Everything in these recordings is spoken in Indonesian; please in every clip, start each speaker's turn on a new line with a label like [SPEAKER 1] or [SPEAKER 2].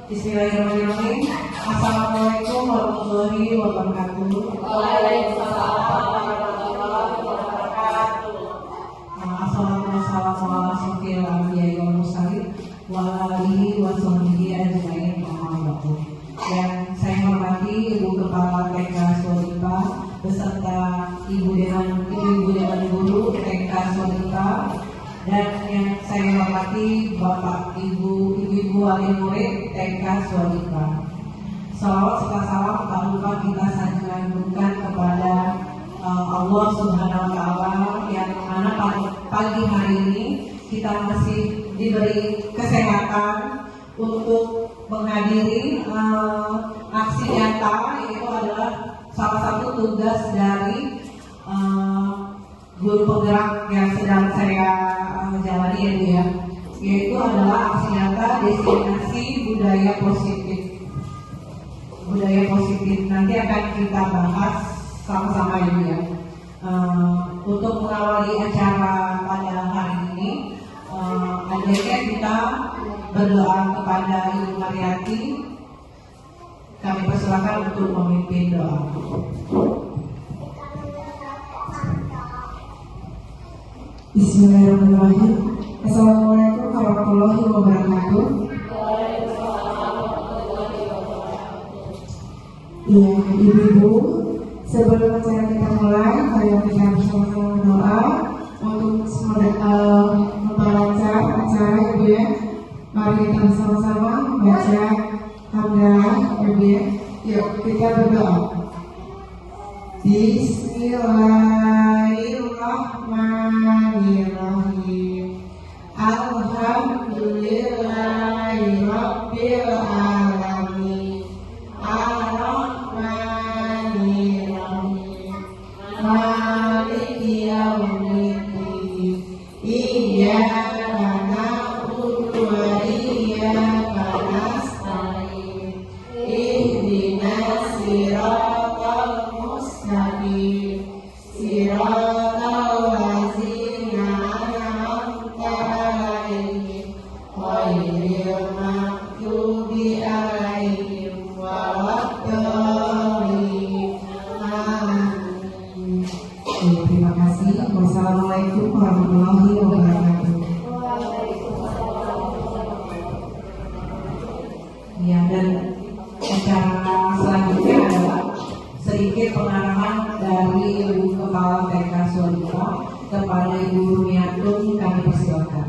[SPEAKER 1] Bismillahirrahmanirrahim. Assalamualaikum warahmatullahi wabarakatuh.
[SPEAKER 2] Waalaikumsalam warahmatullahi wabarakatuh.
[SPEAKER 1] Assalamualaikum warahmatullahi wabarakatuh. Wa alihi wa sahbihi ajmain. Yang saya hormati Ibu Kepala TK Swadika beserta Ibu Dewan Guru TK Swadika, dan yang saya hormati Bapak Ibu wali murid TK Swadika. Salawat serta salam tak lupa kita sanjungkan kepada Allah Subhanahu wa Ta'ala yang mana pagi hari ini kita masih diberi kesehatan untuk menghadiri aksi nyata, yaitu adalah salah satu tugas dari guru penggerak yang sedang saya jalani ya Bu ya, yaitu adalah aksi nyata destinasi budaya positif. Budaya positif nanti akan kita bahas sama-sama ya Bu ya. Untuk mengawali acara pada hari ini, adanya kita berdoa kepada Ibu Mariati. Kami persilakan untuk memimpin doa.
[SPEAKER 3] Bismillahirrahmanirrahim. Assalamualaikum warahmatullahi wabarakatuh. Iya, ibu-ibu, sebelum acara kita mulai, mari kita bersama-sama berdoa untuk membaca acara ibu ya. Mari kita bersama-sama membaca hamdalah ibu ya. Yuk kita berdoa. Bismillahirrahmanirrahim. Alhamdulillahirabbil alamin. Ar-Rahmanirrahim. Maliki yaumiddin. Iyyaka na'budu wa iyyaka nasta'in. Ihdinas siratal mustaqim. Siratal ladzina an'amta 'alaihim ghairil maghdubi 'alaihim waladdallin. Amin. Terima kasih. Wassalamualaikum warahmatullahi wabarakatuh.
[SPEAKER 1] Ya, dan acara selanjutnya adalah sedikit pengarahan dari Ibu Kepala TK Swadika kepada Ibu Rumiatun. Kami persilakan.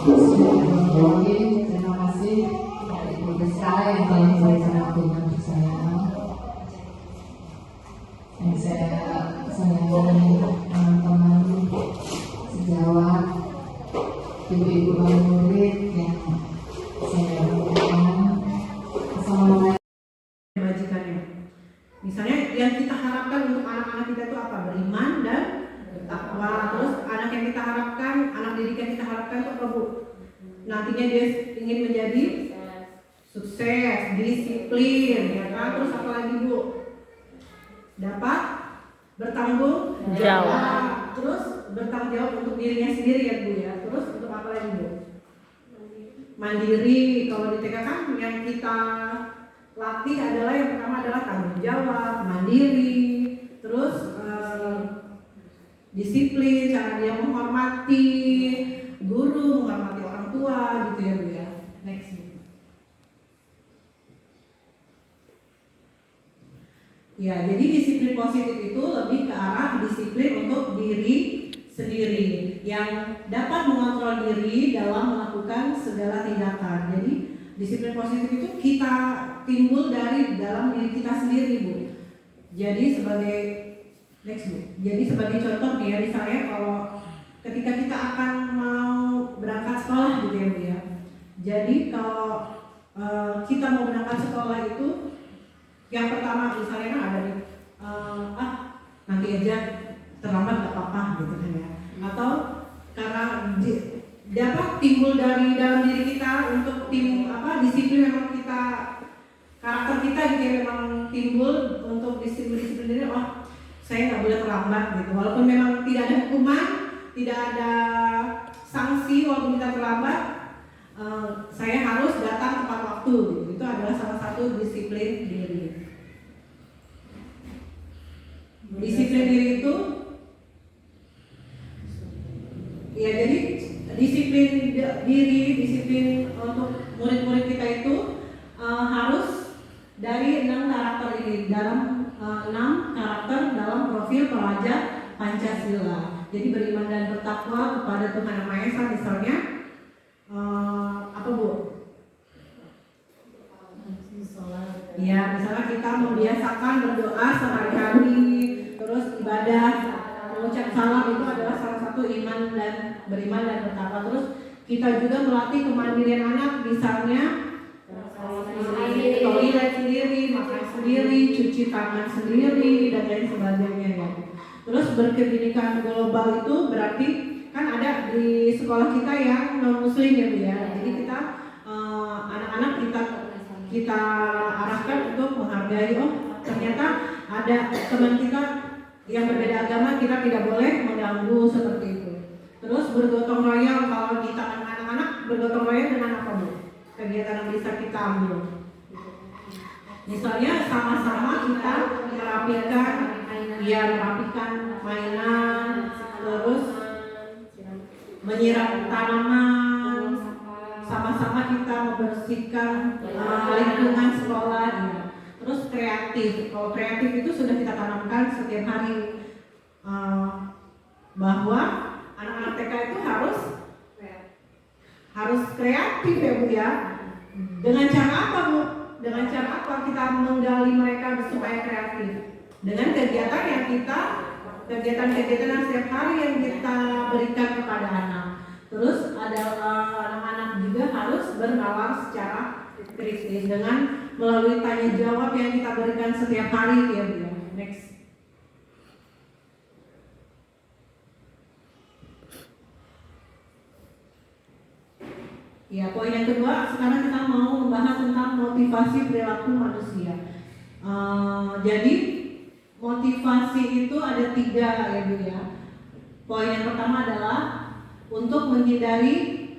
[SPEAKER 3] Bismillahirrahmanirrahim. Terima kasih dari Ibu Besar yang telah memberikan waktunya untuk saya. Dan saya dan teman-teman sejawat, ibu-ibu wali murid yang saya hormati. Assalamualaikum.
[SPEAKER 1] Majikannya. Misalnya yang kita harapkan untuk anak-anak kita itu apa? Beriman dan bertakwa. Terus anak yang kita harapkan, anak didik yang kita harapkan itu apa Bu? Nantinya dia ingin menjadi sukses, disiplin, ya kan? Terus apa lagi Bu? Dapat bertanggung jawab. Terus bertanggung jawab untuk dirinya sendiri ya Bu ya. Terus untuk apa lagi Bu? Mandiri. Kalau di TK kan yang kita latih adalah yang pertama adalah tanggung jawab, mandiri, terus disiplin, cara dia menghormati guru, menghormati orang tua gitu ya Bu ya. Next. Ya, jadi disiplin positif itu lebih ke arah disiplin untuk diri sendiri yang dapat mengontrol diri dalam melakukan segala tindakan. Jadi disiplin positif itu kita timbul dari dalam diri kita sendiri Bu. Jadi sebagai next Bu. Jadi sebagai contoh nih ya, misalnya kalau ketika kita akan mau berangkat sekolah gitu ya Bu ya. Jadi kalau kita mau berangkat sekolah itu yang pertama misalnya kan ada nih nanti aja terlambat gak apa-apa gitu kan ya. Atau karena dapat timbul dari dalam diri kita untuk disiplin, memang karakter kita gitu ya, memang timbul untuk disiplin diri. saya nggak boleh terlambat gitu. Walaupun memang tidak ada hukuman, tidak ada sanksi walaupun kita terlambat, saya harus datang tepat waktu gitu. Itu adalah salah satu disiplin diri. Disiplin diri itu ya, jadi disiplin diri, disiplin untuk murid-murid kita itu harus dari 6 karakter ini, dalam 6 karakter dalam profil pelajar Pancasila. Jadi beriman dan bertakwa kepada Tuhan Yang Maha Esa, misalnya apa Bu? Ya, misalnya kita membiasakan berdoa sehari-hari, terus ibadah, mengucap salam itu adalah salah satu iman dan beriman dan bertakwa. Terus kita juga melatih kemandirian anak, misalnya toilet sendiri, makan sendiri, cuci tangan sendiri, dan lain sebagainya ya. Terus berkebinekaan global itu berarti kan ada di sekolah kita yang non muslim ya Bu ya. Jadi kita anak-anak kita arahkan untuk menghargai, oh ternyata ada teman kita yang berbeda agama, kita tidak boleh mengganggu seperti itu. Terus bergotong royong, kalau di tangan anak-anak bergotong royong dengan apa Bu? Kegiatan yang bisa kita ambil. Misalnya sama-sama kita merapikan mainan, terus menyiram tanaman, sama-sama kita membersihkan lingkungan sekolah. Terus kreatif, kalau kreatif itu sudah kita tanamkan setiap hari, bahwa anak-anak TK itu harus kreatif ya Bu ya. Dengan cara apa Bu? Dengan cara apa kita menggali mereka supaya kreatif? Dengan kegiatan yang kegiatan setiap hari yang kita berikan kepada anak. Terus ada anak-anak juga harus bernalar secara kritis dengan melalui tanya jawab yang kita berikan setiap hari ya Bu ya. Next. Ya, poin yang kedua, sekarang kita mau membahas tentang motivasi perilaku manusia. Jadi motivasi itu ada 3 ya Bu ya. Poin yang pertama adalah untuk menghindari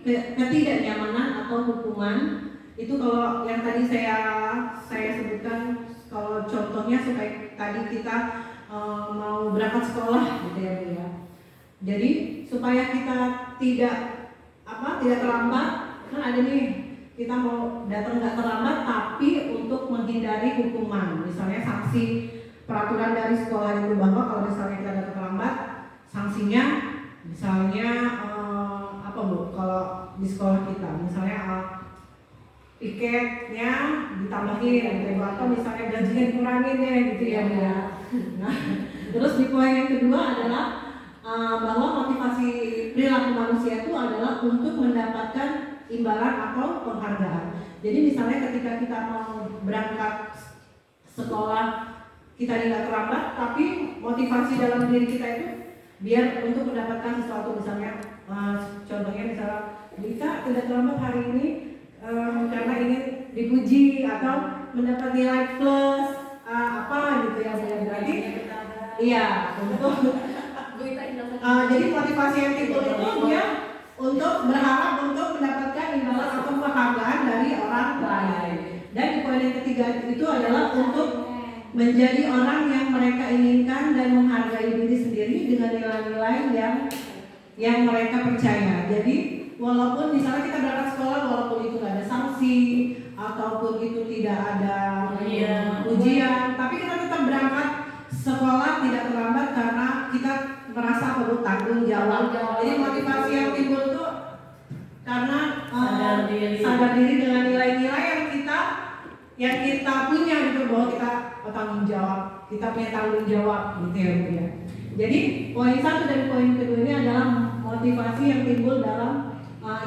[SPEAKER 1] ketidaknyamanan atau hukuman. Itu kalau yang tadi saya sebutkan, kalau contohnya supaya tadi kita mau berangkat sekolah gitu ya Bu ya. Jadi supaya kita tidak terlambat. Kan ada nih, kita mau datang nggak terlambat, tapi untuk menghindari hukuman, misalnya sanksi peraturan dari sekolah itu, bahwa kalau misalnya kita datang terlambat, sanksinya misalnya apa Bu? Kalau di sekolah kita, misalnya piketnya ditambahin gitu, atau misalnya gajinya dikurangin ya gitu ya Bu ya. Nah, terus di poin yang kedua adalah bahwa motivasi perilaku manusia itu adalah untuk mendapatkan imbalan atau penghargaan. Jadi misalnya ketika kita mau berangkat sekolah, kita tidak terlambat, tapi motivasi dalam diri kita itu biar untuk mendapatkan sesuatu, misalnya contohnya misalnya kita tidak terlambat hari ini karena ingin dipuji atau mendapat nilai plus apa gitu ya Bu. Berarti iya untuk jadi motivasi yang timbul itu dia untuk berharap untuk mendapatkan imbalan atau penghargaan dari orang lain. Dan di poin yang ketiga itu adalah untuk menjadi orang yang mereka inginkan dan menghargai diri sendiri dengan nilai-nilai yang mereka percaya. Jadi walaupun misalnya kita berangkat sekolah, walaupun itu tidak ada sanksi ataupun itu tidak ada ujian, tapi kita tetap berangkat sekolah tidak terlambat karena kita merasa perlu tanggung jawab. Jadi motivasi yang timbul itu karena sadar diri dengan nilai-nilai yang kita punya gitu, bahwa kita tanggung jawab, kita punya tanggung jawab gitu ya Bu ya. Jadi poin 1 dan poin kedua ini adalah motivasi yang timbul dalam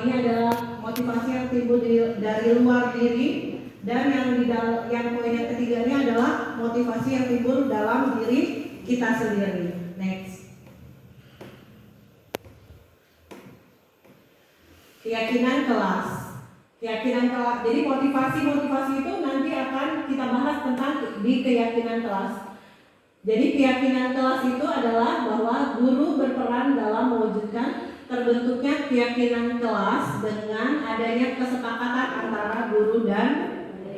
[SPEAKER 1] ini adalah motivasi yang timbul dari luar diri, dan yang poin yang ketiga ini adalah motivasi yang timbul dalam diri kita sendiri. Next. Keyakinan kelas. Jadi motivasi itu nanti akan kita bahas tentang di keyakinan kelas.
[SPEAKER 4] Jadi keyakinan kelas itu adalah bahwa guru berperan dalam mewujudkan terbentuknya keyakinan kelas dengan adanya kesepakatan antara guru dan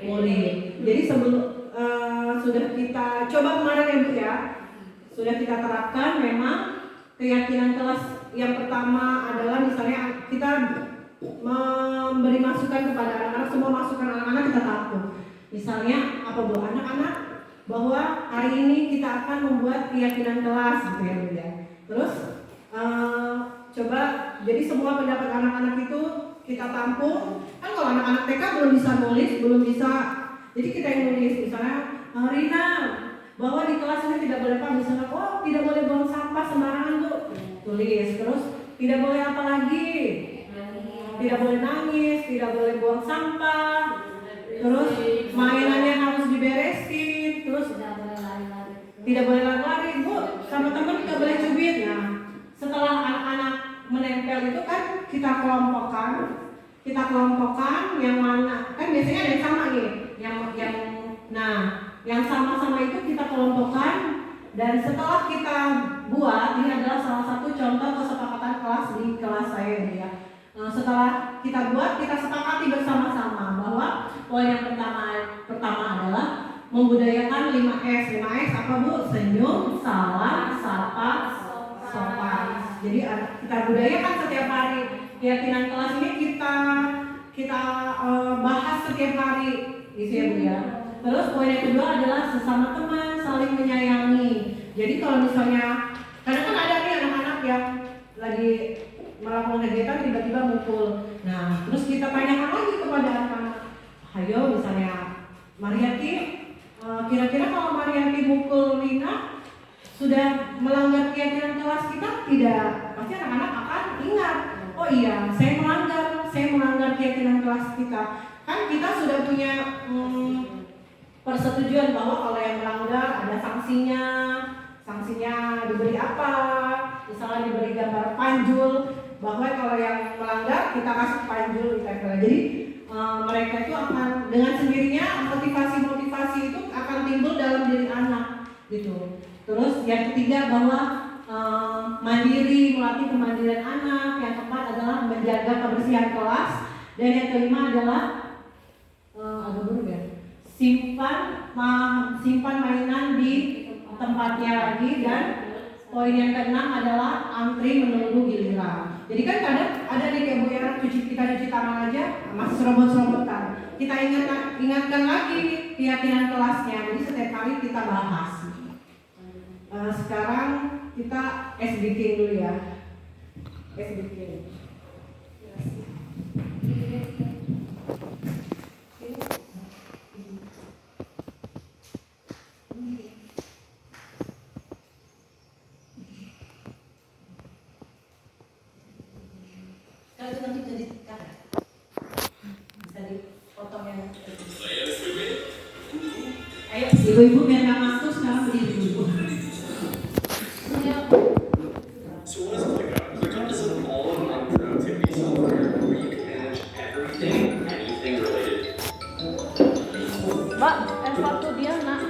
[SPEAKER 4] murid. Jadi sebelum sudah kita coba kemarin ya Bu ya, sudah kita terapkan memang keyakinan kelas yang pertama adalah misalnya kita memberi masukan kepada anak-anak, semua masukan anak-anak kita tampung. Misalnya apa Bu, anak-anak bahwa hari ini kita akan membuat keyakinan kelas gitu ya Bu ya. Terus coba jadi semua pendapat anak-anak itu kita tampung. Kan kalau anak-anak TK belum bisa nulis, belum bisa, jadi kita yang nulis misalnya Rina bahwa di kelas ini tidak boleh apa, misalnya oh tidak boleh buang sampah sembarangan Bu, tulis. Terus tidak boleh apa lagi, tidak boleh nangis, tidak boleh buang sampah, terus mainannya harus diberesin, terus tidak boleh lari-lari Bu, sama teman tidak boleh cubit. Nah setelah anak-anak menempel itu kan kita kelompokkan yang mana, kan biasanya ada yang sama nih, yang sama-sama itu kita kelompokkan, dan setelah kita buat, ini adalah salah satu contoh kesepakatan kelas di kelas saya ya. Setelah kita buat, kita sepakati bersama-sama bahwa poin yang pertama adalah membudayakan 5S. 5S apa Bu? Senyum, salam, sapa, sopan. Jadi kita budayakan setiap hari. Keyakinan kelas ini kita bahas setiap hari, gitu ya Bu ya. Terus poin yang kedua adalah sesama teman saling menyayangi. Jadi kalau misalnya kadang kan ada nih anak-anak yang lagi melakukan kegiatan tiba-tiba mukul. Nah, terus kita tanyakan lagi kepada anak-anak, ayo misalnya Mariati, kira-kira kalau Mariati mukul Rina sudah melanggar keyakinan kelas kita? Tidak. Pasti anak-anak akan ingat, oh iya, saya melanggar keyakinan kelas kita. Kan kita sudah punya persetujuan bahwa kalau yang melanggar ada sanksinya diberi apa, misalnya diberi gambar panjul, bahwa kalau yang melanggar kita kasih panjul ditempel. Jadi mereka itu akan dengan sendirinya motivasi itu akan timbul dalam diri anak gitu. Terus yang ketiga bahwa mandiri, melatih kemandirian anak. Yang keempat adalah menjaga kebersihan kelas, dan yang kelima adalah agak buruk ya, simpan mainan di tempatnya lagi, dan poin yang keenam adalah antri menunggu giliran. Jadi kan kadang ada nih kayak Bu ya, kita cuci tangan aja masih serobot-serobotan. Kita ingatkan lagi keyakinan kelasnya. Jadi setiap kali kita bahas. Sekarang kita SBK dulu ya. SBK. Kalau itu nanti bisa dikata, bisa dipotong yang ayo ibu-ibu biar nggak masuk sekarang berdiri dulu.
[SPEAKER 5] So what is ClickUp? ClickUp is an all-in-one productivity software where you can manage anything related.
[SPEAKER 2] Mbak, S1 dia nak.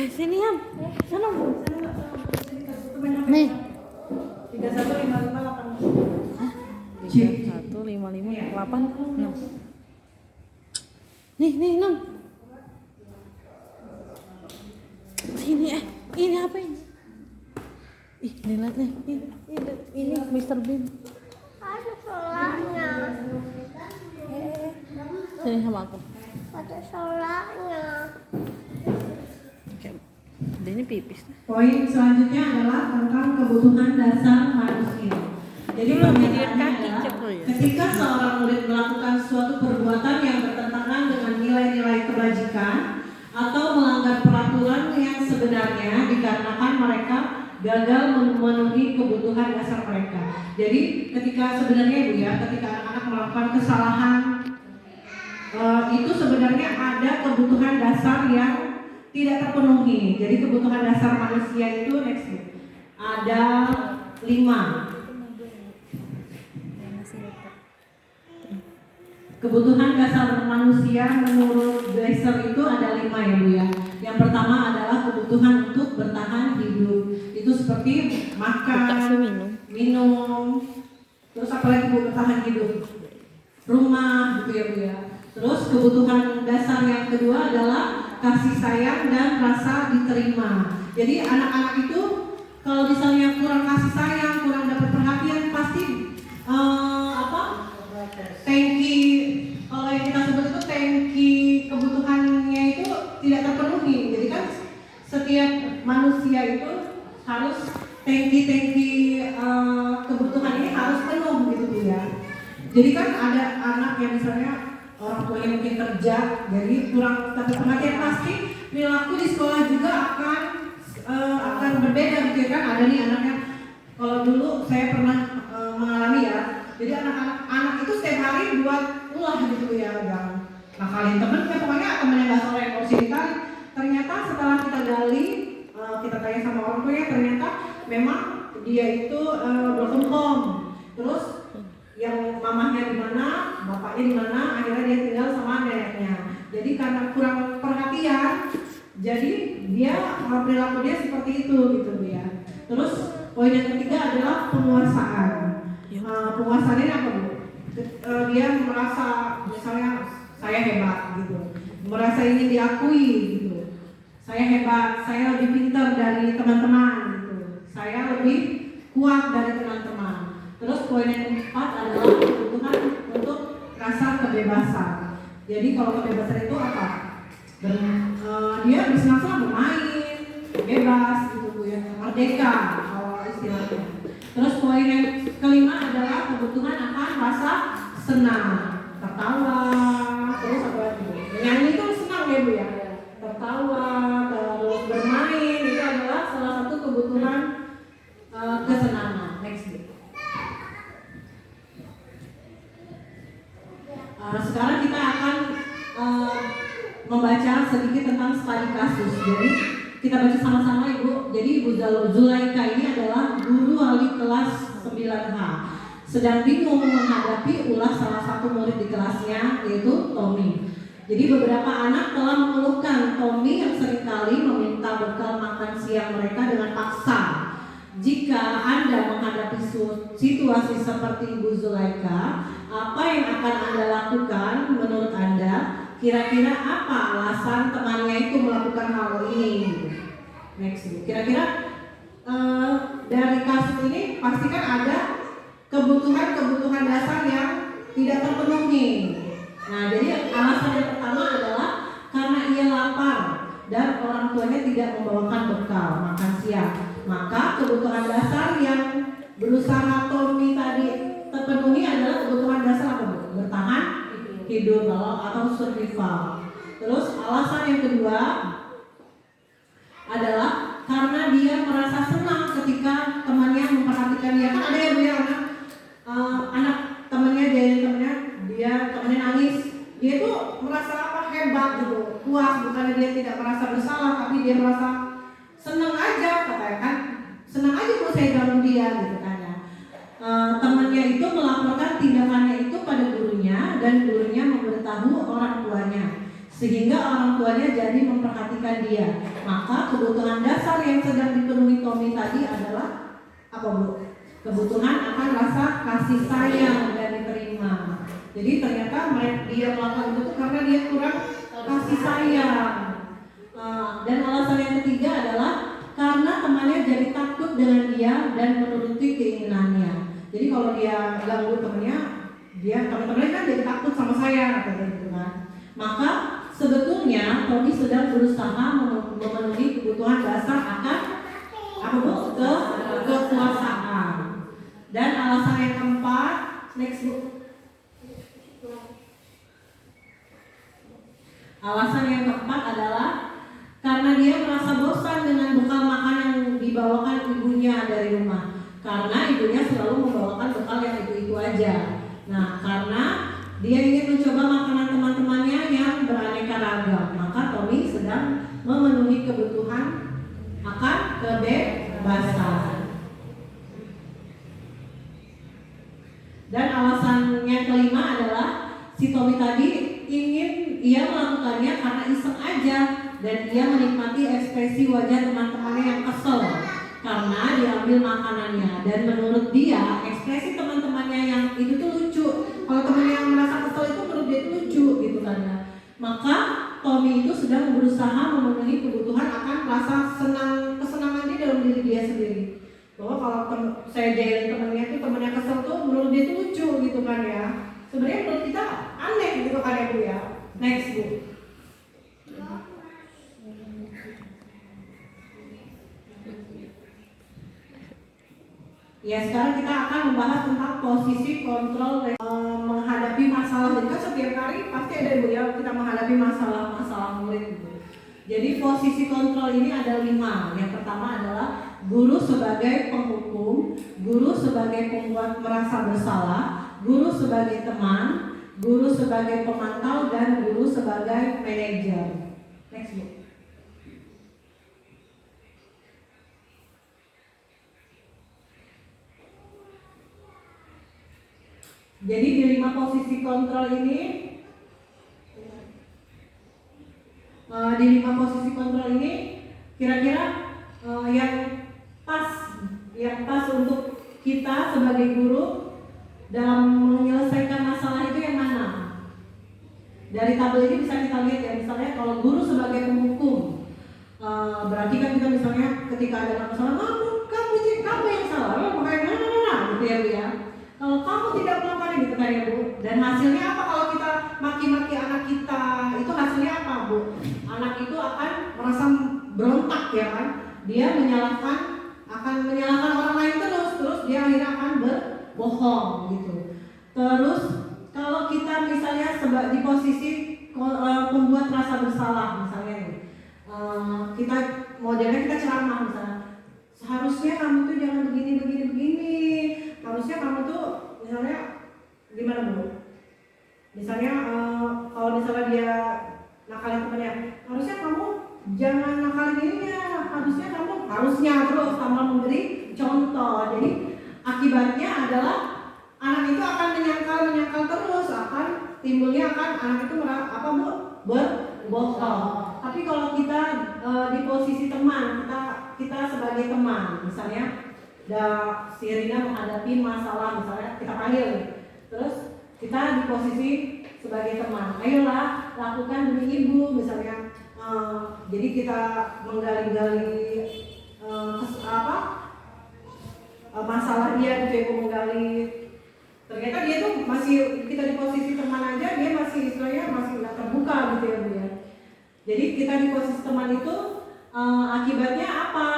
[SPEAKER 2] Sini Yam. Sana. Nih. 315586. Nih 6. Sini ini apa ini? Ih, nih lihat nih. Ini Mr. Bean.
[SPEAKER 6] Ada solanya.
[SPEAKER 2] Sini sama aku.
[SPEAKER 6] Ada solanya.
[SPEAKER 2] Oke. Dia ini pipis.
[SPEAKER 4] Poin selanjutnya adalah tentang kebutuhan dasar manusia. Jadi pertanyaannya adalah ketika seorang murid melakukan suatu perbuatan yang bertentangan dengan nilai-nilai kebajikan atau melanggar peraturan yang sebenarnya dikarenakan mereka gagal memenuhi kebutuhan dasar mereka. Jadi ketika sebenarnya Ibu ya, ketika anak-anak melakukan kesalahan itu sebenarnya ada kebutuhan dasar yang tidak terpenuhi. Jadi kebutuhan dasar manusia itu ada 5. Kebutuhan dasar manusia menurut Dresser itu ada 5 ya Bu ya. Yang pertama adalah kebutuhan untuk bertahan hidup. Itu seperti makan, minum, terus apa lagi Bu bertahan hidup? Rumah gitu ya Bu ya. Terus kebutuhan dasar yang kedua adalah kasih sayang dan rasa diterima. Jadi anak-anak itu kalau misalnya kurang kasih sayang, kurang dapat perhatian pasti tangki, kalau yang kita sebut itu tangki kebutuhannya itu tidak terpenuhi. Jadi kan setiap manusia itu harus tangki kebutuhan ini harus penuh gitu Bu ya. Jadi kan ada anak yang misalnya orang tuanya mungkin kerja, jadi kurang dapat perhatian, pasti perilaku di sekolah juga akan berbeda gitu kan. Ada nih anaknya, kalau dulu saya pernah mengalami ya. Jadi anak itu setiap hari buat ulah gitu ya, yang nakalin temennya, pokoknya temennya nggak sore kursi ditarik. Ternyata setelah kita gali, kita tanya sama orang tuanya, ternyata memang dia itu broken home. Terus yang mamahnya di mana, bapaknya di mana, akhirnya dia tinggal sama neneknya. Jadi karena kurang perhatian, jadi dia perilaku dia seperti itu gitu ya. Terus poin yang ketiga adalah penguasaan. Penguasaan ini apa Bu? Dia merasa misalnya saya hebat gitu, merasa ingin diakui gitu. Saya hebat, saya lebih pintar dari teman-teman gitu. Saya lebih kuat dari teman-teman. Terus poin yang keempat adalah kebutuhan untuk rasa kebebasan. Jadi kalau kebebasan itu apa? Dia bersenang-senang bermain, bebas gitu Bu ya, merdeka kalau istilahnya. Terus poin yang kelima adalah kebutuhan akan rasa senang, tertawa, terus apa lagi? Menyanyi itu senang ya Bu ya, tertawa, terus bermain itu adalah salah satu kebutuhan kesenangan. Next. Sekarang kita akan membaca sedikit tentang studi kasus. Jadi kita baca sama-sama Ibu. Jadi Ibu Zulaika ini adalah guru wali kelas 9H. Sedang bingung menghadapi ulah salah satu murid di kelasnya, yaitu Tommy. Jadi beberapa anak telah mengeluhkan Tommy yang seringkali meminta bekal makan siang mereka dengan paksa. Jika Anda menghadapi situasi seperti Ibu Zulaika, apa yang akan Anda lakukan menurut Anda? Kira-kira apa alasan temannya itu melakukan hal ini? Next. Kira-kira dari kasus ini pastikan ada kebutuhan dasar yang tidak terpenuhi. Nah, jadi alasan yang pertama adalah karena ia lapar dan orang tuanya tidak membawakan bekal makan siang. Maka kebutuhan dasar yang berusaha Tommy tadi terpenuhi adalah kebutuhan dasar apa Bu? Bertahan hidup atau survival. Terus alasan yang kedua adalah karena dia merasa senang ketika temannya memperhatikan dia. Kan ada ya Bu ya anak temannya dia temannya nangis, dia tuh merasa hebat gitu, puas, bukannya dia tidak merasa bersalah, tapi dia merasa senang aja, katanya kan senang aja kalau saya ganggu dia gitu kan ya. Temannya itu melaporkan tindakannya itu pada gurunya dan gurunya memberitahu orang tuanya. sehingga orang tuanya jadi memperhatikan dia. Maka kebutuhan dasar yang sedang dipenuhi Tommy tadi adalah apa, Bu? Kebutuhan akan rasa kasih sayang dan diterima. Jadi ternyata dia melakukan itu tuh karena dia kurang kasih sayang. Dan alasan yang ketiga adalah karena temannya jadi takut dengan dia dan menuruti keinginannya. Jadi kalau dia ganggu temannya, teman-temannya kan jadi takut sama saya, katanya gitu kan. Maka sebetulnya Tommy sedang berusaha memenuhi kebutuhan dasar akan apa, Bu? Kekuasaan. Dan alasan yang keempat, next, Bu. Alasan yang keempat adalah karena dia merasa bosan dengan bekal makan yang dibawakan ibunya dari rumah. Karena ibunya selalu membawakan bekal yang itu aja. Nah, karena dia ingin mencoba makanan teman-temannya yang beraneka ragam, maka Tommy sedang memenuhi kebutuhan akan kebebasan. Dan alasannya kelima adalah si Tommy tadi ia melakukannya karena iseng aja, dan ia menikmati ekspresi wajah teman-temannya yang kesel karena diambil makanannya. Dan menurut dia ekspresi teman-temannya yang itu tuh lucu. Kalau teman yang merasa kesel itu menurut dia itu lucu gitu kan ya. Maka Tommy itu sedang berusaha memenuhi kebutuhan akan rasa kesenangan dia dalam diri dia sendiri. Bahwa kalau saya jailin temennya itu, temennya kesel tuh menurut dia itu lucu gitu kan ya. Sebenarnya menurut kita aneh gitu kan ya, Bu ya. Next, Bu. Ya, sekarang kita akan membahas tentang posisi kontrol menghadapi masalah. Jadi kan setiap hari pasti ada, Bu ya, kita menghadapi masalah murid gitu. Jadi posisi kontrol ini ada 5. Yang pertama adalah guru sebagai penghukum, guru sebagai pembuat merasa bersalah, guru sebagai teman, guru sebagai pemantau, dan guru sebagai manajer. Next, Bu. Jadi di 5 posisi kontrol ini, kira-kira yang pas untuk kita sebagai guru dalam menyelesaikan masalah itu yang mana? Dari tabel ini bisa kita lihat ya, misalnya kalau guru sebagai penghukum, berarti kan kita misalnya ketika ada masalah, kamu yang salah, makanya gitu ya, Bu ya. Kalau kamu tidak melakukan gitu kan ya, Bu. Dan hasilnya apa kalau kita maki-maki anak kita? Itu hasilnya apa, Bu? Anak itu akan merasa berontak ya kan. Dia akan menyalahkan orang lain terus dia akhirnya akan berbohong gitu. Terus kalau kita misalnya di posisi pembuat rasa bersalah misalnya nih, kita modelnya kita ceramah misalnya, seharusnya kamu tuh jangan begini, harusnya kamu tuh misalnya gimana, Bu? Misalnya kalau misalnya dia nakalin temannya, harusnya kamu jangan nakalin ininya, harusnya terus tambah memberi contoh. Jadi akibatnya adalah anak itu akan menyangkal terus, akan timbulnya anak itu berbohong. Tapi kalau kita di posisi teman, kita sebagai teman, misalnya si Rina menghadapi masalah, misalnya kita panggil, terus kita di posisi sebagai teman, ayolah lakukan demi ibu misalnya. Jadi kita menggali-gali masalah dia, gitu, menggali. Ternyata dia tuh masih, kita di posisi teman aja, dia masih istilahnya masih nggak terbuka gitu ya, Bu ya. Jadi kita di posisi teman itu akibatnya apa?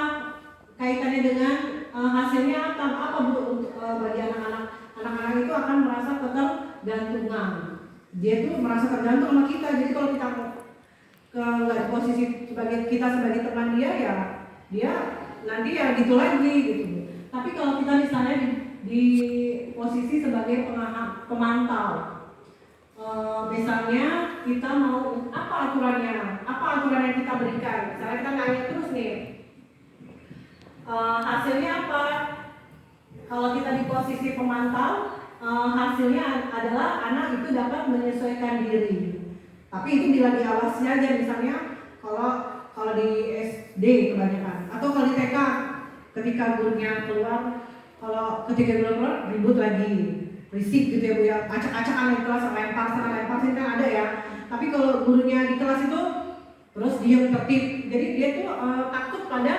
[SPEAKER 4] Kaitannya dengan hasilnya apa, Bu? Untuk bagi anak-anak itu akan merasa ketergantungan. Dia tuh merasa tergantung sama kita. Jadi kalau kita nggak di posisi sebagai teman dia, ya dia nanti ya gitu lagi gitu. Tapi kalau kita misalnya di posisi sebagai pemantau, misalnya kita mau apa aturan yang kita berikan. Misalnya kita nanya terus nih, hasilnya apa? Kalau kita di posisi pemantau, hasilnya adalah anak itu dapat menyesuaikan diri. Tapi itu bila diawasi aja, misalnya kalau di SD kebanyakan, atau kalau di TK ketika gurunya keluar, kalau ketika gurunya keluar ribut lagi, risik gitu ya Bu ya, acak-acakan di kelas, lempar sana lempar sini kan ada ya. Tapi kalau gurunya di kelas itu terus diam tertib, jadi dia tuh takut pada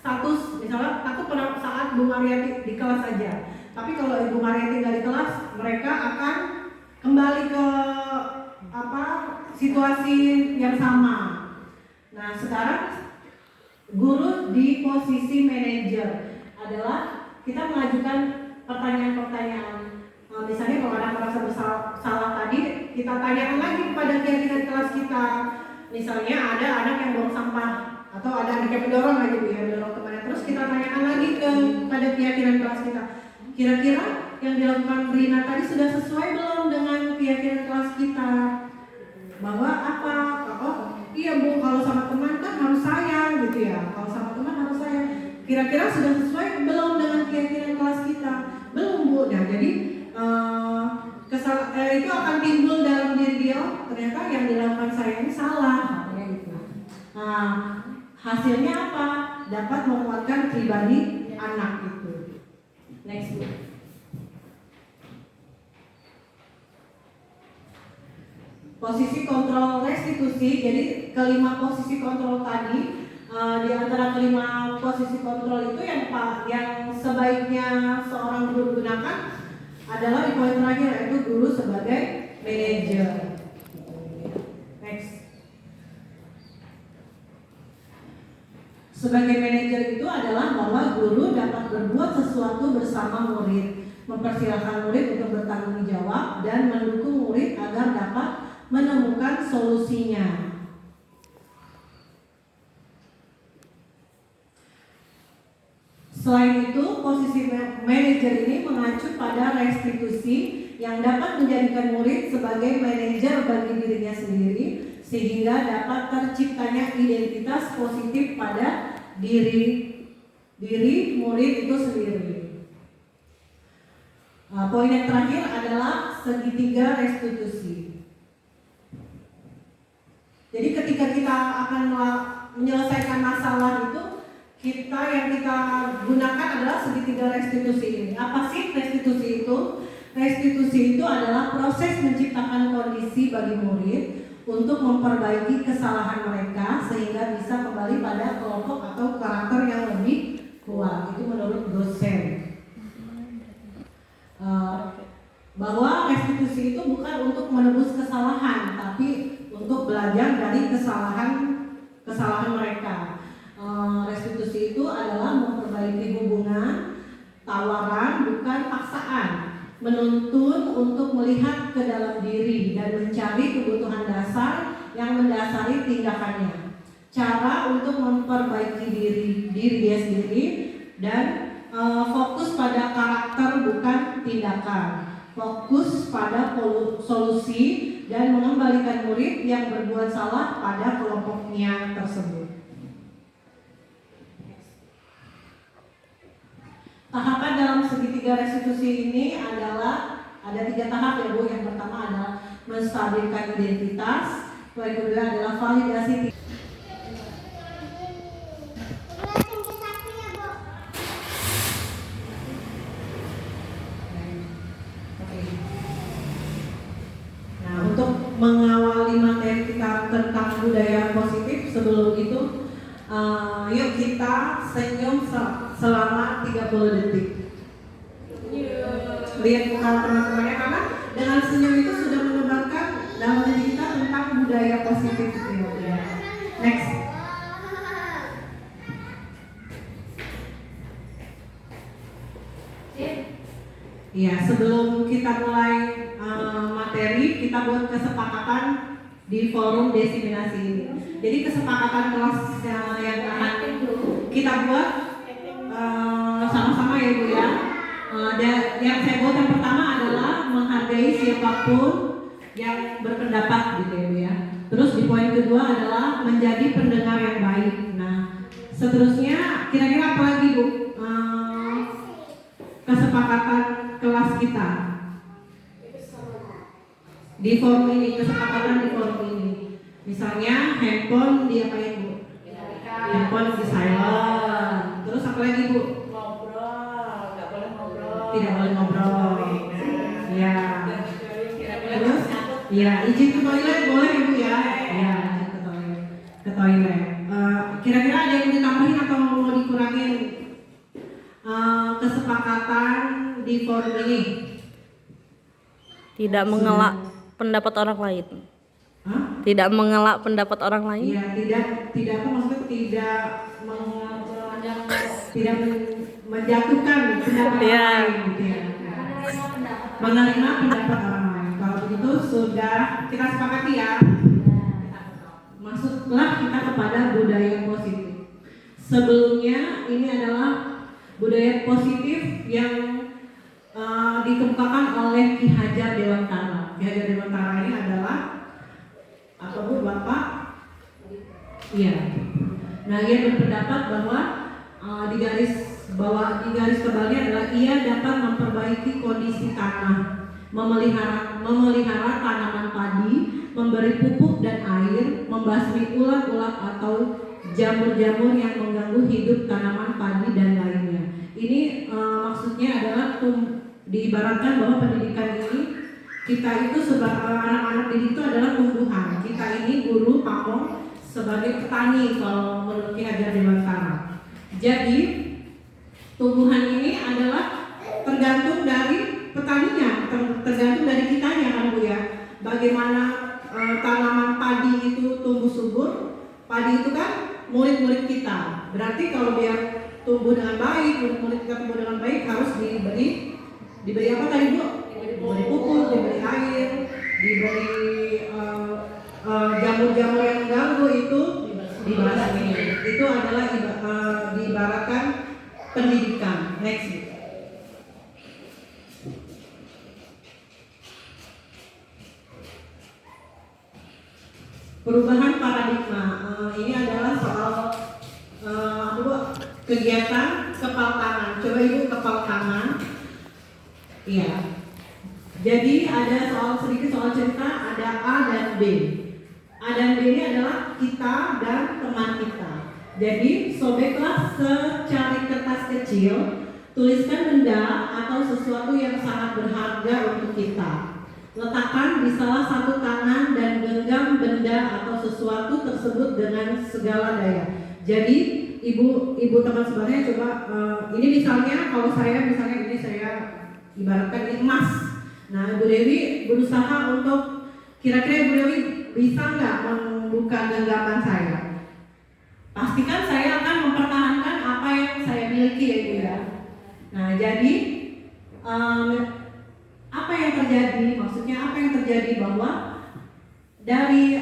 [SPEAKER 4] status, misalnya takut pada saat Bu Mariati di kelas saja. Tapi kalau Ibu Mariati nggak di kelas, mereka akan kembali ke situasi yang sama. Nah sekarang guru di posisi manajer adalah kita mengajukan pertanyaan-pertanyaan. Misalnya kalau ada merasa bersalah tadi, kita tanyakan lagi kepada keyakinan kelas kita. Misalnya ada anak yang buang sampah atau ada anak yang mendorong lagi Bu ya, mendorong kemana. Terus kita tanyakan lagi kepada keyakinan kelas kita. Kira-kira yang dilakukan Rina tadi sudah sesuai belum dengan keyakinan kelas kita? Bahwa apa? Oh, iya Bu, kalau sama teman kan harus sayang gitu ya. Kalau sama teman harus sayang. Kira-kira sudah sesuai belum dengan keyakinan kelas kita? Belum Bu. Nah, jadi itu akan timbul dalam diri dia. Ternyata yang dilakukan saya ini salah, katanya gitu. Nah, hasilnya apa? Dapat menguatkan pribadi anak itu. Next Bu. Posisi kontrol restitusi, jadi kelima posisi kontrol tadi, di antara kelima posisi kontrol itu yang sebaiknya seorang guru gunakan adalah di poin terakhir, yaitu guru sebagai manajer. Next. Sebagai manajer itu adalah bahwa guru dapat berbuat sesuatu bersama murid, mempersilahkan murid untuk bertanggung jawab dan mendukung murid agar dapat menemukan solusinya. Selain itu, posisi manajer ini mengacu pada restitusi yang dapat menjadikan murid sebagai manajer bagi dirinya sendiri, sehingga dapat terciptanya identitas positif pada diri murid itu sendiri. Poin yang terakhir adalah segitiga restitusi. Jadi ketika kita akan menyelesaikan masalah itu, yang kita gunakan adalah segitiga restitusi ini. Apa sih restitusi itu? Restitusi itu adalah proses menciptakan kondisi bagi murid untuk memperbaiki kesalahan mereka sehingga bisa kembali pada kelompok atau karakter yang lebih kuat. Itu menurut dosen. Bahwa restitusi itu bukan untuk menebus kesalahan, tapi untuk belajar dari kesalahan mereka. Restitusi itu adalah memperbaiki hubungan, tawaran bukan paksaan, menuntun untuk melihat ke dalam diri dan mencari kebutuhan dasar yang mendasari tindakannya, cara untuk memperbaiki diri dia sendiri, dan fokus pada karakter bukan tindakan, fokus pada solusi dan mengembalikan murid yang berbuat salah pada kelompoknya tersebut. Tahapan dalam segitiga restitusi ini adalah ada 3 tahap ya Bu. Yang pertama adalah menstabilkan identitas, yang kedua adalah validasi. Nah, untuk mengawali materi kita tentang budaya positif, sebelum itu yuk kita senyum selama 30 detik. Lihat muka teman-temannya, karena dengan senyum itu sudah menebarkan dalam diri kita tentang budaya positif itu ya. Next. Ya, sebelum kita mulai materi, kita buat kesepakatan di forum diseminasi ini. Jadi kesepakatan kelas yang akan kita buat sama-sama ya Bu ya. Yang saya buat yang pertama adalah menghargai siapapun yang berpendapat gitu ya Bu ya. Terus di poin kedua adalah menjadi pendengar yang baik. Nah, seterusnya kira-kira apa lagi Bu? Kesepakatan kelas kita di forum ini, kesepakatan di forum ini. Misalnya handphone diapain Bu? Handphone di silent. Terus apa lagi Bu?
[SPEAKER 1] Ngobrol, nggak boleh ngobrol.
[SPEAKER 4] Tidak boleh ngobrol. Ya. Terus?
[SPEAKER 1] Terus?
[SPEAKER 4] Ya, izin ke toilet boleh ya Bu ya? Ya, izin ke toilet. Ke toilet. Kira-kira ada yang ditambahin atau mau dikurangin? Kesepakatan di forum ini.
[SPEAKER 2] Tidak mengelak pendapat orang lain.
[SPEAKER 4] Hah?
[SPEAKER 2] Tidak mengelak pendapat orang lain.
[SPEAKER 4] Iya, tidak apa maksudnya tidak menjatuhkan pendapat
[SPEAKER 2] Iya.
[SPEAKER 4] orang lain gitu ya. Menerima pendapat orang lain. Kalau begitu sudah kita sepakati ya. Masuklah kita kepada budaya positif. Sebelumnya ini adalah budaya positif yang dikemukakan oleh Ki Hajar Dewantara. Ki Hajar Dewantara ini adalah apa Bu Bapak? Iya. Nah, ia berpendapat bahwa di garis kebalnya adalah ia dapat memperbaiki kondisi tanah, memelihara tanaman padi, memberi pupuk dan air, membasmi ulat-ulat atau jamur-jamur yang mengganggu hidup tanaman padi dan lainnya. Ini maksudnya adalah diibaratkan bahwa pendidikan ini kita itu sebagai anak-anak didik itu adalah tumbuhan. Kita ini guru pamong sebagai petani kalau menurut Ki Hajar Dewantara. Jadi tumbuhan ini adalah tergantung dari petaninya, tergantung dari kitanya kan Bu ya. Bagaimana tanaman padi itu tumbuh subur, padi itu kan murid-murid kita. Berarti kalau biar tumbuh dengan baik, murid-murid kita tumbuh dengan baik harus diberi apa tadi Bu? Diberi pupuk, diberi air, diberi jamur-jamur yang mengganggu itu dibasmi. Itu adalah diibaratkan pendidikan. Next. Perubahan paradigma. Ini adalah soal kegiatan kepal tangan. Coba Ibu kepal tangan. Iya. Jadi ada sedikit soal cerita, ada A dan B. A dan B ini adalah kita dan teman kita. Jadi sobeklah secari kertas kecil, tuliskan benda atau sesuatu yang sangat berharga untuk kita. Letakkan di salah satu tangan dan genggam benda atau sesuatu tersebut dengan segala daya. Jadi ibu teman sebagainya coba ini misalnya kalau saya ini saya ibaratkan ini emas. Nah, Ibu Dewi berusaha untuk kira-kira Ibu Dewi bisa nggak membuka genggaman saya? Pastikan saya akan mempertahankan apa yang saya miliki ya Ibu ya. Nah, jadi apa yang terjadi? Maksudnya apa yang terjadi bahwa dari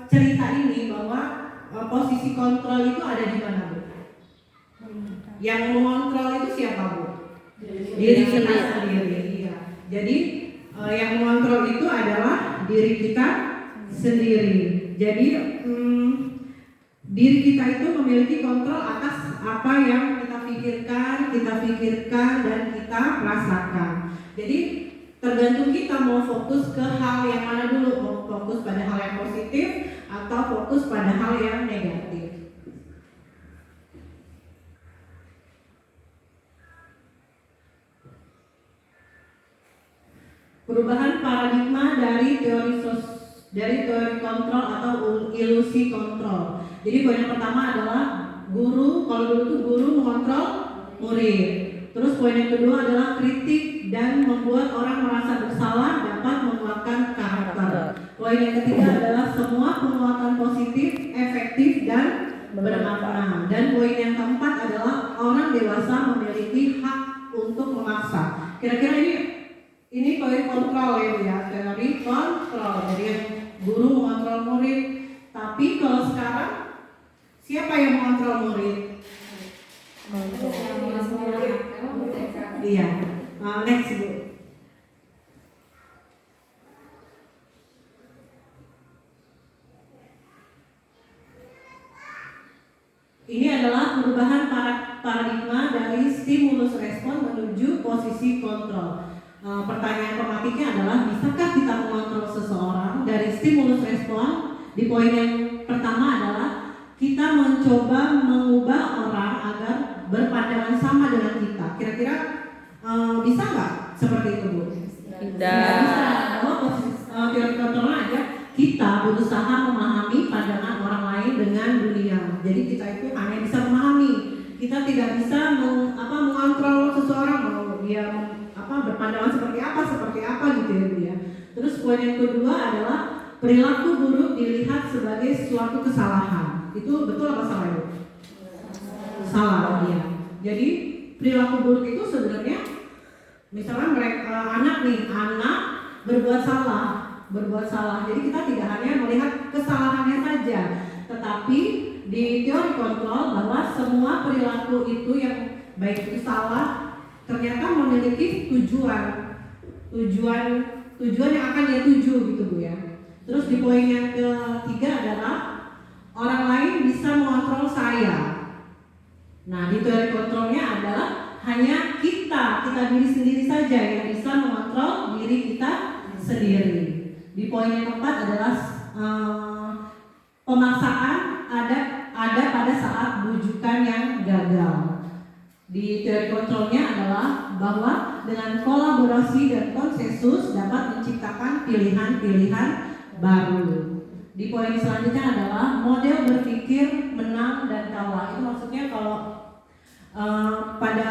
[SPEAKER 4] cerita ini bahwa posisi kontrol itu ada di mana Bu? Yang mengontrol itu siapa Bu? Diri kita sendiri. Iya. Jadi yang mengontrol itu adalah diri kita sendiri. Jadi diri kita itu memiliki kontrol atas apa yang kita pikirkan dan kita rasakan. Jadi tergantung kita mau fokus ke hal yang mana dulu, mau fokus pada hal yang positif atau fokus pada hal yang negatif. Perubahan paradigma dari teori kontrol atau ilusi kontrol. Jadi poin yang pertama adalah guru, kalau dulu tuh guru mengontrol murid. Terus poin yang kedua adalah kritik dan membuat orang merasa bersalah dapat menguatkan karakter. Poin yang ketiga adalah semua penguatan positif, efektif dan bermakna. Dan poin yang keempat adalah orang dewasa memiliki hak untuk memaksa. Kira-kira ini teori kontrol ya Bu ya, teori kontrol. Jadi guru mengontrol murid. Tapi kalau sekarang siapa yang mengontrol murid? Iya. Next Bu. Ini adalah perubahan paradigma dari stimulus respon menuju posisi kontrol. Pertanyaan pematiknya adalah bisakah kita mengontrol seseorang dari stimulus respon Di poin yang pertama adalah kita mencoba mengubah orang agar berpandangan sama dengan kita. Kira-kira bisa nggak seperti itu, Bu? Nggak bisa. Bahwa teori kontrolnya aja kita berusaha memahami pandangan orang lain dengan dunia. Jadi kita itu hanya bisa memahami. Kita tidak bisa mengontrol seseorang mau dia berpandangan seperti apa gitu ya, Bu ya. Terus poin yang kedua adalah perilaku buruk dilihat sebagai suatu kesalahan. Itu betul apa salah, Bu? Salah, ya. Jadi perilaku buruk itu sebenarnya misalnya mereka anak berbuat salah. Jadi kita tidak hanya melihat kesalahannya saja, tetapi di teori kontrol bahwa semua perilaku itu yang baik itu salah ternyata memiliki tujuan yang akan dia tuju gitu, Bu ya. Terus di poin yang ketiga adalah orang lain bisa mengontrol saya. Nah, di teori kontrolnya adalah hanya kita diri sendiri saja yang bisa mengontrol diri kita sendiri. Di poin yang keempat adalah pemaksaan ada pada saat bujukan yang gagal. Di teori kontrolnya adalah bahwa dengan kolaborasi dan konsensus dapat menciptakan pilihan-pilihan baru. Di poin selanjutnya adalah model berpikir menang dan kalah. Itu maksudnya kalau pada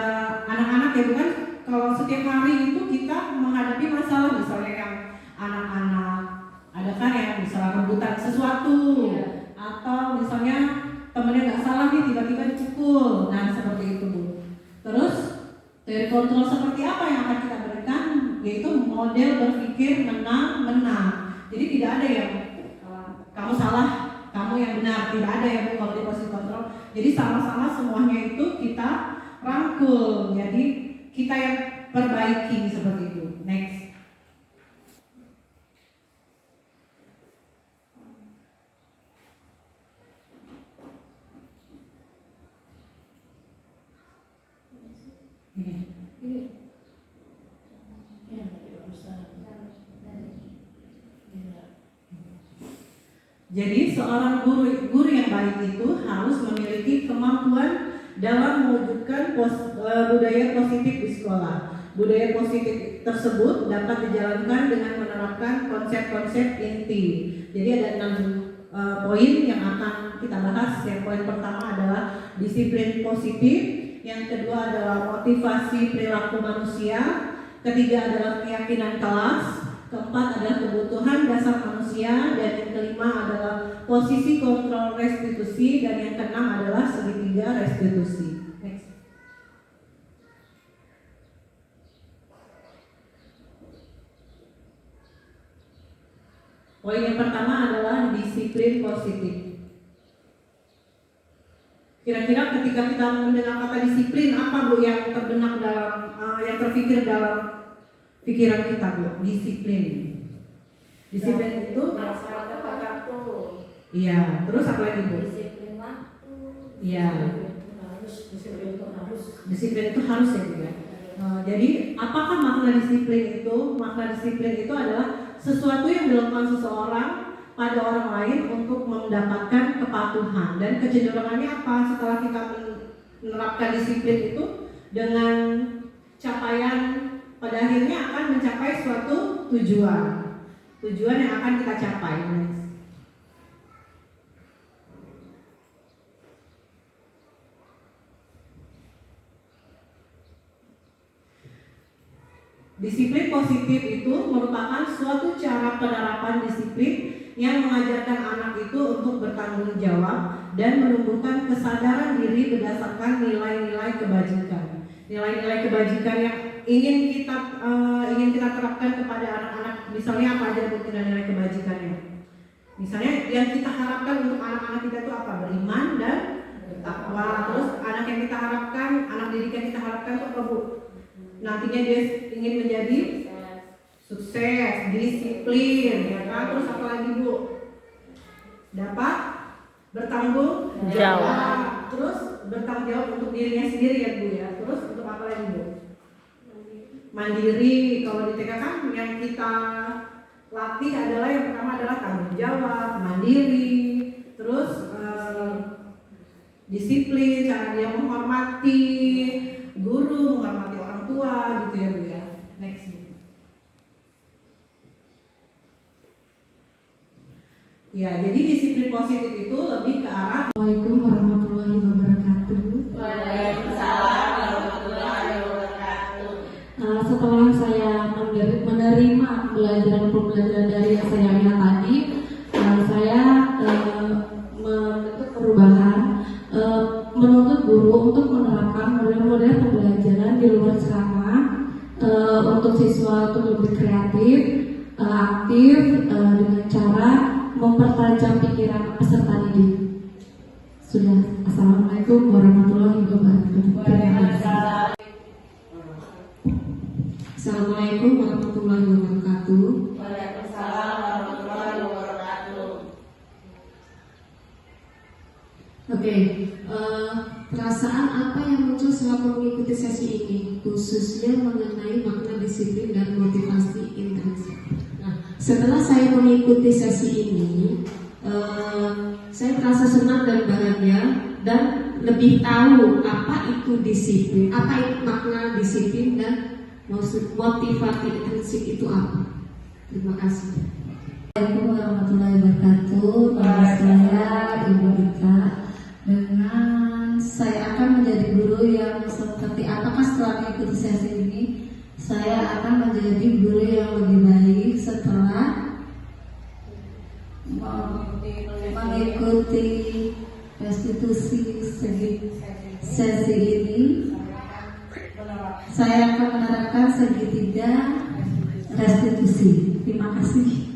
[SPEAKER 4] anak-anak ya, bukan kalau setiap hari itu kita menghadapi masalah, misalnya yang anak-anak ada kan yang bisa rebutan sesuatu, atau misalnya temennya nggak salah nih tiba-tiba dipukul. Nah seperti itu, Bu. Terus teori kontrol seperti apa yang akan kita berikan? Yaitu model berpikir menang. Jadi tidak ada yang kamu salah, kamu yang benar, tidak ada ya, Bu, kalau di posisi kontrol. Jadi sama-sama semuanya itu kita rangkul. Jadi kita yang perbaiki seperti itu. Next. Jadi seorang guru yang baik itu harus memiliki kemampuan dalam mewujudkan budaya positif di sekolah. Budaya positif tersebut dapat dijalankan dengan menerapkan konsep-konsep inti. Jadi ada 6 poin yang akan kita bahas. Yang poin pertama adalah disiplin positif, yang kedua adalah motivasi perilaku manusia, ketiga adalah keyakinan kelas, keempat adalah kebutuhan dasar manusia, dan yang kelima adalah posisi kontrol restitusi, dan yang keenam adalah segitiga restitusi. Next. Poin yang pertama adalah disiplin positif. Kira-kira ketika kita mendengar kata disiplin, apa, Bu, yang terbenak dalam yang terpikir dalam pikiran kita, Bu? Disiplin itu iya, terus apa lagi, Bu?
[SPEAKER 7] Disiplin waktu.
[SPEAKER 4] Iya. Disiplin itu harus ya, Bu ya. Jadi apakah makna disiplin itu? Makna disiplin itu adalah sesuatu yang dilakukan seseorang pada orang lain untuk mendapatkan kepatuhan, dan kecenderungannya apa setelah kita menerapkan disiplin itu dengan capaian pada akhirnya akan mencapai suatu tujuan yang akan kita capai. Disiplin positif itu merupakan suatu cara penerapan disiplin yang mengajarkan anak itu untuk bertanggung jawab dan menumbuhkan kesadaran diri berdasarkan nilai-nilai kebajikan. Nilai-nilai kebajikan yang ingin kita terapkan kepada anak-anak. Misalnya apa aja nilai-nilai kebajikannya? Misalnya yang kita harapkan untuk anak-anak kita itu apa? Beriman dan takwa. Terus anak yang kita harapkan, anak didik yang kita harapkan itu apa, Bu? Nantinya dia ingin menjadi sukses, disiplin, ya kan? Terus apa lagi, Bu? Dapat bertanggung jawab. Terus bertanggung jawab untuk dirinya sendiri ya, Bu ya. Terus untuk apa lagi, Bu? Mandiri. Kalau di TK kan yang kita latih adalah yang pertama adalah tanggung jawab, mandiri, terus disiplin, cara dia menghormati guru, menghormati orang tua gitu ya Bu ya. Next. Ya, jadi disiplin positif itu lebih ke arah
[SPEAKER 3] Assalamualaikum warahmatullahi wabarakatuh.
[SPEAKER 4] Waalaikumsalam warahmatullahi wabarakatuh.
[SPEAKER 7] Setelah saya menerima pembelajaran dari yang saya lihat tadi, saya membentuk perubahan, menuntut guru untuk menerapkan model-model pembelajaran di luar sana untuk siswa untuk lebih kreatif, aktif, dengan cara mempertajam pikiran peserta didik. Sudah. Assalamualaikum warahmatullahi wabarakatuh. Assalamualaikum warahmatullahi wabarakatuh.
[SPEAKER 4] Waalaikumsalam warahmatullahi wabarakatuh.
[SPEAKER 7] Oke, perasaan apa yang muncul selama mengikuti sesi ini, khususnya mengenai makna disiplin dan motivasi intrinsik. Nah, setelah saya mengikuti sesi ini, saya merasa senang dan bahagia dan lebih tahu apa itu disiplin, apa itu makna disiplin dan motivasi intrinsik itu apa. Terima kasih.
[SPEAKER 8] Assalamualaikum warahmatullahi wabarakatuh. Nama saya Ibu Rika. Dengan saya akan menjadi guru yang seperti apakah setelah mengikuti sesi ini saya akan menjadi guru yang lebih baik setelah mengikuti restitusi sesi ini. Saya akan menerapkan segitiga restitusi. Terima kasih.